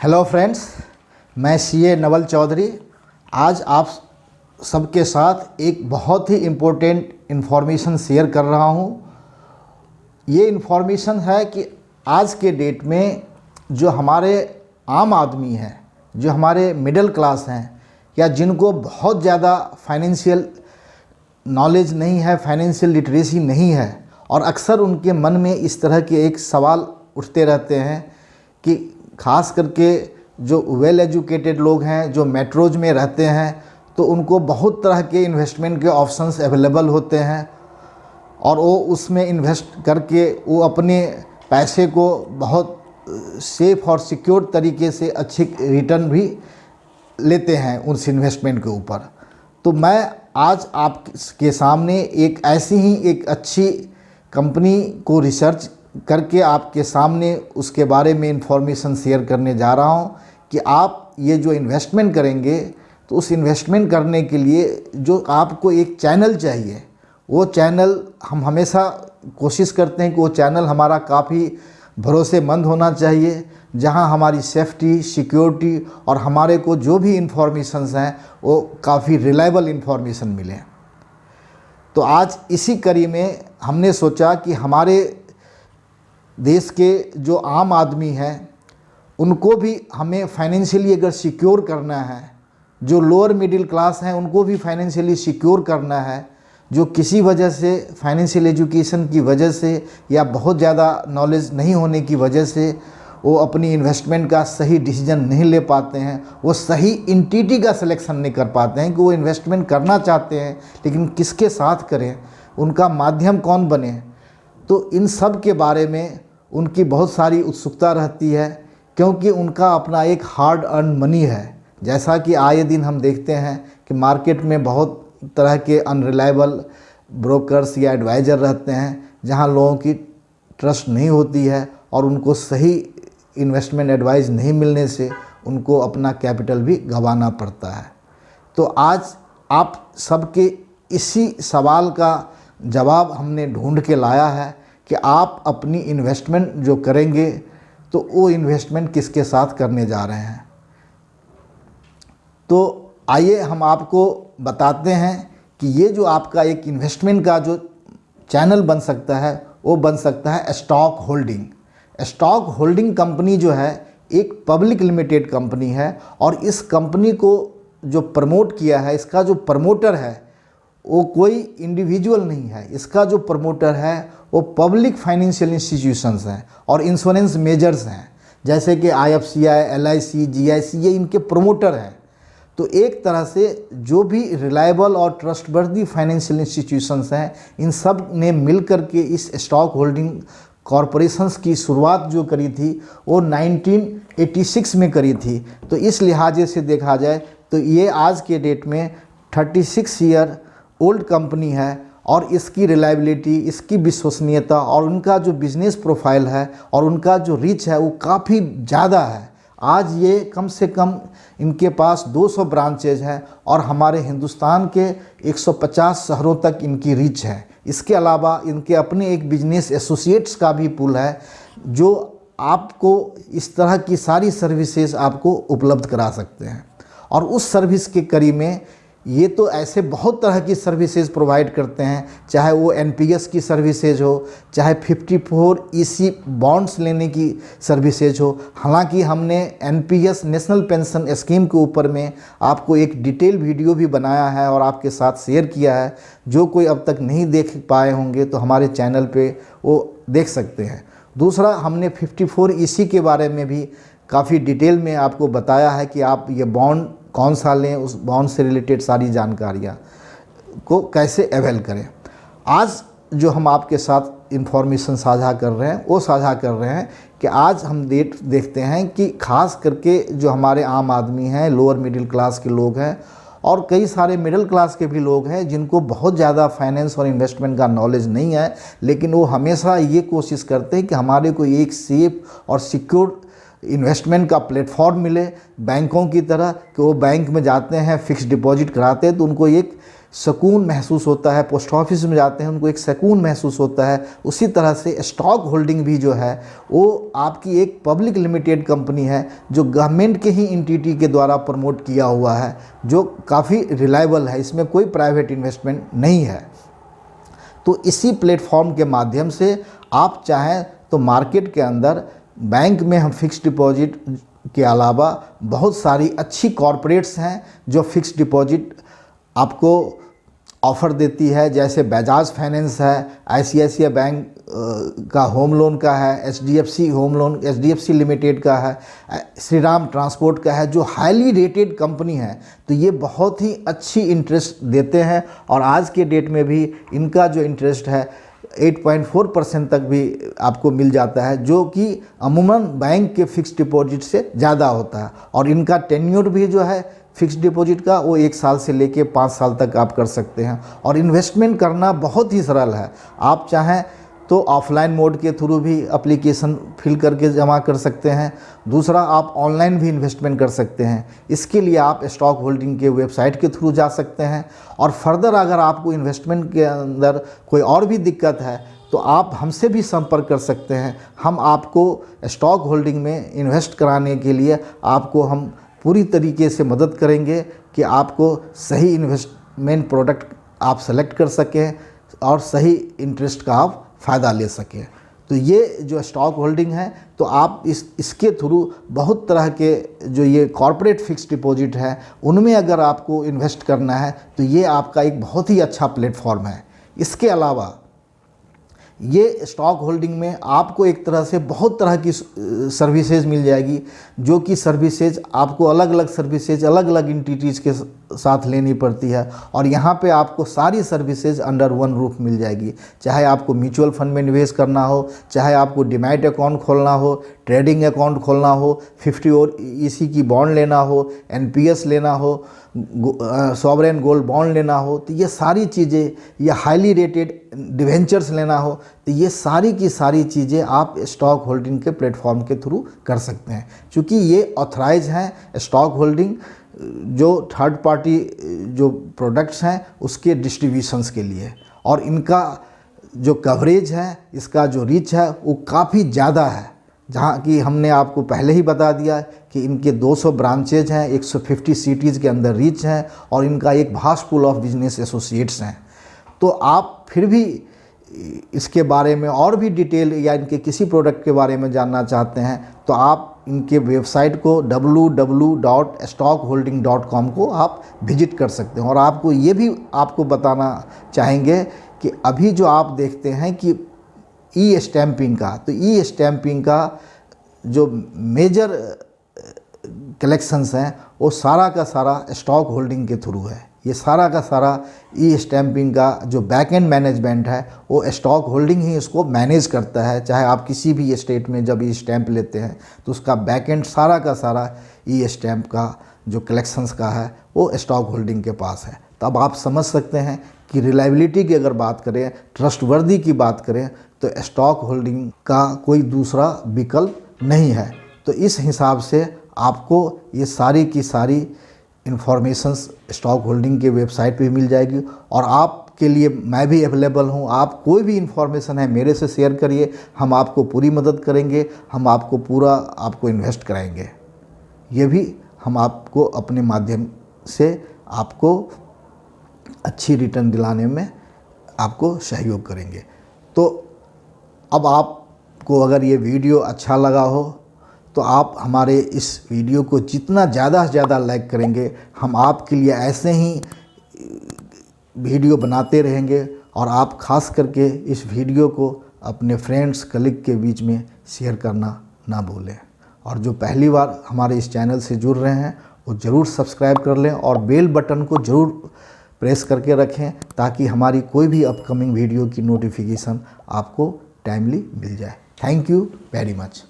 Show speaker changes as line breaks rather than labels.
Hello friends, मैं CA Naval Chaudhary आज आप सबके साथ एक बहुत ही इम्पोर्टेंट इन्फॉर्मेशन शेयर कर रहा हूँ। ये इन्फॉर्मेशन है कि आज के डेट में जो हमारे आम आदमी हैं, जो हमारे मिडिल क्लास हैं या जिनको बहुत ज़्यादा फाइनेंशियल नॉलेज नहीं है, फाइनेंशियल लिटरेसी नहीं है, और अक्सर उनके मन में इस तरह के एक सवाल उठते रहते हैं कि ख़ास करके जो वेल एजुकेटेड लोग हैं, जो मेट्रोज में रहते हैं, तो उनको बहुत तरह के इन्वेस्टमेंट के ऑप्शंस अवेलेबल होते हैं और वो उसमें इन्वेस्ट करके वो अपने पैसे को बहुत सेफ और सिक्योर तरीके से अच्छी रिटर्न भी लेते हैं उस इन्वेस्टमेंट के ऊपर। तो मैं आज आपके सामने एक ऐसी ही एक अच्छी कंपनी को रिसर्च करके आपके सामने उसके बारे में इंफॉर्मेशन शेयर करने जा रहा हूं कि आप ये जो इन्वेस्टमेंट करेंगे तो उस इन्वेस्टमेंट करने के लिए जो आपको एक चैनल चाहिए, वो चैनल हम हमेशा कोशिश करते हैं कि वो चैनल हमारा काफ़ी भरोसेमंद होना चाहिए, जहां हमारी सेफ्टी, सिक्योरिटी और हमारे को जो भी इंफॉर्मेशंस हैं वो काफ़ी रिलायबल इंफॉर्मेशन मिले। तो आज इसी कड़ी में हमने सोचा कि हमारे देश के जो आम आदमी हैं उनको भी हमें फाइनेंशियली अगर सिक्योर करना है, जो लोअर मिडिल क्लास हैं उनको भी फाइनेंशियली सिक्योर करना है, जो किसी वजह से फाइनेंशियल एजुकेशन की वजह से या बहुत ज़्यादा नॉलेज नहीं होने की वजह से वो अपनी इन्वेस्टमेंट का सही डिसीजन नहीं ले पाते हैं, वो सही एंटिटी का सिलेक्शन नहीं कर पाते हैं कि वो इन्वेस्टमेंट करना चाहते हैं लेकिन किसके साथ करें, उनका माध्यम कौन बने। तो इन सब के बारे में उनकी बहुत सारी उत्सुकता रहती है, क्योंकि उनका अपना एक हार्ड अर्न मनी है। जैसा कि आए दिन हम देखते हैं कि मार्केट में बहुत तरह के अनरिलायबल ब्रोकर्स या एडवाइज़र रहते हैं, जहां लोगों की ट्रस्ट नहीं होती है और उनको सही इन्वेस्टमेंट एडवाइस नहीं मिलने से उनको अपना कैपिटल भी गंवाना पड़ता है। तो आज आप सबके इसी सवाल का जवाब हमने ढूंढ के लाया है कि आप अपनी इन्वेस्टमेंट जो करेंगे तो वो इन्वेस्टमेंट किसके साथ करने जा रहे हैं। तो आइए हम आपको बताते हैं कि ये जो आपका एक इन्वेस्टमेंट का जो चैनल बन सकता है वो बन सकता है stock holding. Stock holding company जो है एक पब्लिक लिमिटेड कंपनी है और इस कंपनी को जो प्रमोट किया है, इसका जो प्रमोटर है वो कोई इंडिविजुअल नहीं है, इसका जो प्रमोटर है वो पब्लिक फाइनेंशियल इंस्टीट्यूशंस हैं और इंश्योरेंस मेजर्स हैं, जैसे कि IFCI, LIC, GIC, ये इनके प्रमोटर हैं। तो एक तरह से जो भी रिलायबल और ट्रस्टवर्दी फाइनेंशियल इंस्टीट्यूशंस हैं, इन सब ने मिल कर के इस स्टॉक होल्डिंग कॉरपोरेशंस की शुरुआत जो करी थी वो 1986 में करी थी। तो इस लिहाजे से देखा जाए तो ये आज के डेट में 36 ईयर ओल्ड कंपनी है और इसकी रिलायबिलिटी, इसकी विश्वसनीयता और उनका जो बिज़नेस प्रोफाइल है और उनका जो रीच है वो काफ़ी ज़्यादा है। आज ये कम से कम इनके पास 200 ब्रांचेज हैं और हमारे हिंदुस्तान के 150 शहरों तक इनकी रीच है। इसके अलावा इनके अपने एक बिजनेस एसोसिएट्स का भी पूल है जो आपको इस तरह की सारी सर्विसेज आपको उपलब्ध करा सकते हैं। और उस सर्विस के कड़ी में ये तो ऐसे बहुत तरह की सर्विसेज प्रोवाइड करते हैं, चाहे वो NPS की सर्विसेज हो, चाहे 54 EC बॉन्ड्स लेने की सर्विसेज हो। हालांकि हमने NPS नेशनल पेंशन स्कीम के ऊपर में आपको एक डिटेल वीडियो भी बनाया है और आपके साथ शेयर किया है। जो कोई अब तक नहीं देख पाए होंगे तो हमारे चैनल पे वो देख सकते हैं। दूसरा, हमने 54 EC के बारे में भी काफ़ी डिटेल में आपको बताया है कि आप ये बॉन्ड कौन सा लें, उस बॉन्ड से रिलेटेड सारी जानकारियाँ को कैसे अवेल करें। आज जो हम आपके साथ इन्फॉर्मेशन साझा कर रहे हैं वो साझा कर रहे हैं कि आज हम देखते हैं कि ख़ास करके जो हमारे आम आदमी हैं, लोअर मिडिल क्लास के लोग हैं और कई सारे मिडिल क्लास के भी लोग हैं जिनको बहुत ज़्यादा फाइनेंस और इन्वेस्टमेंट का नॉलेज नहीं है, लेकिन वो हमेशा ये कोशिश करते हैं कि हमारे को एक सेफ और सिक्योर इन्वेस्टमेंट का प्लेटफॉर्म मिले बैंकों की तरह, कि वो बैंक में जाते हैं फिक्स डिपॉजिट कराते हैं तो उनको एक सुकून महसूस होता है, पोस्ट ऑफिस में जाते हैं उनको एक सुकून महसूस होता है। उसी तरह से स्टॉक होल्डिंग भी जो है वो आपकी एक पब्लिक लिमिटेड कंपनी है जो गवर्नमेंट के ही एंटिटी के द्वारा प्रमोट किया हुआ है, जो काफ़ी रिलायबल है, इसमें कोई प्राइवेट इन्वेस्टमेंट नहीं है। तो इसी प्लेटफॉर्म के माध्यम से आप चाहें तो मार्केट के अंदर बैंक में हम फिक्स डिपॉजिट के अलावा बहुत सारी अच्छी कॉरपोरेट्स हैं जो फिक्स डिपॉजिट आपको ऑफ़र देती है, जैसे बजाज फाइनेंस है, ICICI बैंक का होम लोन का है, HDFC home loan HDFC limited का है, श्रीराम ट्रांसपोर्ट का है, जो हाईली रेटेड कंपनी है। तो ये बहुत ही अच्छी इंटरेस्ट देते हैं और आज के डेट में भी इनका जो इंटरेस्ट है 8.4% तक भी आपको मिल जाता है, जो कि अमूमन बैंक के फिक्स डिपॉजिट से ज़्यादा होता है। और इनका टेन्योर भी जो है फिक्स डिपॉजिट का वो 1 साल से लेके 5 साल तक आप कर सकते हैं। और इन्वेस्टमेंट करना बहुत ही सरल है, आप चाहें तो ऑफलाइन मोड के थ्रू भी एप्लीकेशन फिल करके जमा कर सकते हैं। दूसरा, आप ऑनलाइन भी इन्वेस्टमेंट कर सकते हैं। इसके लिए आप स्टॉक होल्डिंग के वेबसाइट के थ्रू जा सकते हैं। और फर्दर अगर आपको इन्वेस्टमेंट के अंदर कोई और भी दिक्कत है तो आप हमसे भी संपर्क कर सकते हैं। हम आपको स्टॉक होल्डिंग में इन्वेस्ट कराने के लिए आपको हम पूरी तरीके से मदद करेंगे कि आपको सही इन्वेस्टमेंट प्रोडक्ट आप सेलेक्ट कर सकें और सही इंटरेस्ट का आप फ़ायदा ले सकें। तो ये जो स्टॉक होल्डिंग है, तो आप इसके थ्रू बहुत तरह के जो ये कॉर्पोरेट फिक्स डिपॉजिट है उनमें अगर आपको इन्वेस्ट करना है तो ये आपका एक बहुत ही अच्छा प्लेटफॉर्म है। इसके अलावा ये स्टॉक होल्डिंग में आपको एक तरह से बहुत तरह की सर्विसेज मिल जाएगी, जो कि सर्विसेज आपको अलग अलग सर्विसेज अलग अलग एंटिटीज़ के साथ लेनी पड़ती है। और यहाँ पे आपको सारी सर्विसेज अंडर वन रूफ मिल जाएगी। चाहे आपको म्यूचुअल फंड में निवेश करना हो, चाहे आपको डीमैट अकाउंट खोलना हो, ट्रेडिंग अकाउंट खोलना हो, 50 और EC की बॉन्ड लेना हो, NPS लेना हो, सॉवरेन गोल्ड बॉन्ड लेना हो, तो ये सारी चीज़ें, या हाईली रेटेड डिवेंचर्स लेना हो, तो ये सारी की सारी चीज़ें आप स्टॉक होल्डिंग के प्लेटफॉर्म के थ्रू कर सकते हैं। क्योंकि ये ऑथराइज हैं स्टॉक होल्डिंग जो थर्ड पार्टी जो प्रोडक्ट्स हैं उसके डिस्ट्रीब्यूशंस के लिए। और इनका जो कवरेज है, इसका जो रीच है वो काफ़ी ज़्यादा है, जहाँ कि हमने आपको पहले ही बता दिया कि इनके 200 ब्रांचेज हैं, 150 सिटीज़ के अंदर रीच हैं और इनका एक vast pool of business associates हैं। तो आप फिर भी इसके बारे में और भी डिटेल या इनके किसी प्रोडक्ट के बारे में जानना चाहते हैं तो आप इनके वेबसाइट को www.stockholding.com को आप विजिट कर सकते हैं। और आपको ये भी आपको बताना चाहेंगे कि अभी जो आप देखते हैं कि ई स्टैंपिंग का, तो ई स्टैंपिंग का जो मेजर कलेक्शंस हैं वो सारा का सारा स्टॉक होल्डिंग के थ्रू है। ये सारा का सारा ई स्टैंपिंग का जो बैक एंड मैनेजमेंट है वो स्टॉक होल्डिंग ही इसको मैनेज करता है। चाहे आप किसी भी स्टेट में जब ई स्टैंप लेते हैं तो उसका बैक एंड सारा का सारा ई स्टैंप का जो कलेक्शंस का है वो स्टॉक होल्डिंग के पास है। तो अब आप समझ सकते हैं कि रिलायबिलिटी की अगर बात करें, ट्रस्टवर्दी की बात करें, तो स्टॉक होल्डिंग का कोई दूसरा विकल्प नहीं है। तो इस हिसाब से आपको ये सारी की सारी इन्फॉर्मेशंस स्टॉक होल्डिंग के वेबसाइट पे मिल जाएगी। और आपके लिए मैं भी अवेलेबल हूँ, आप कोई भी इन्फॉर्मेशन है मेरे से शेयर करिए, हम आपको पूरी मदद करेंगे, हम आपको पूरा आपको इन्वेस्ट कराएंगे। ये भी हम आपको अपने माध्यम से आपको अच्छी रिटर्न दिलाने में आपको सहयोग करेंगे। तो अब आपको अगर ये वीडियो अच्छा लगा हो तो आप हमारे इस वीडियो को जितना ज़्यादा से ज़्यादा लाइक करेंगे, हम आपके लिए ऐसे ही वीडियो बनाते रहेंगे। और आप खास करके इस वीडियो को अपने फ्रेंड्स कलीग के बीच में शेयर करना ना भूलें। और जो पहली बार हमारे इस चैनल से जुड़ रहे हैं वो ज़रूर सब्सक्राइब कर लें और बेल बटन को ज़रूर प्रेस करके रखें ताकि हमारी कोई भी अपकमिंग वीडियो की नोटिफिकेशन आपको टाइमली मिल जाए। Thank you very much.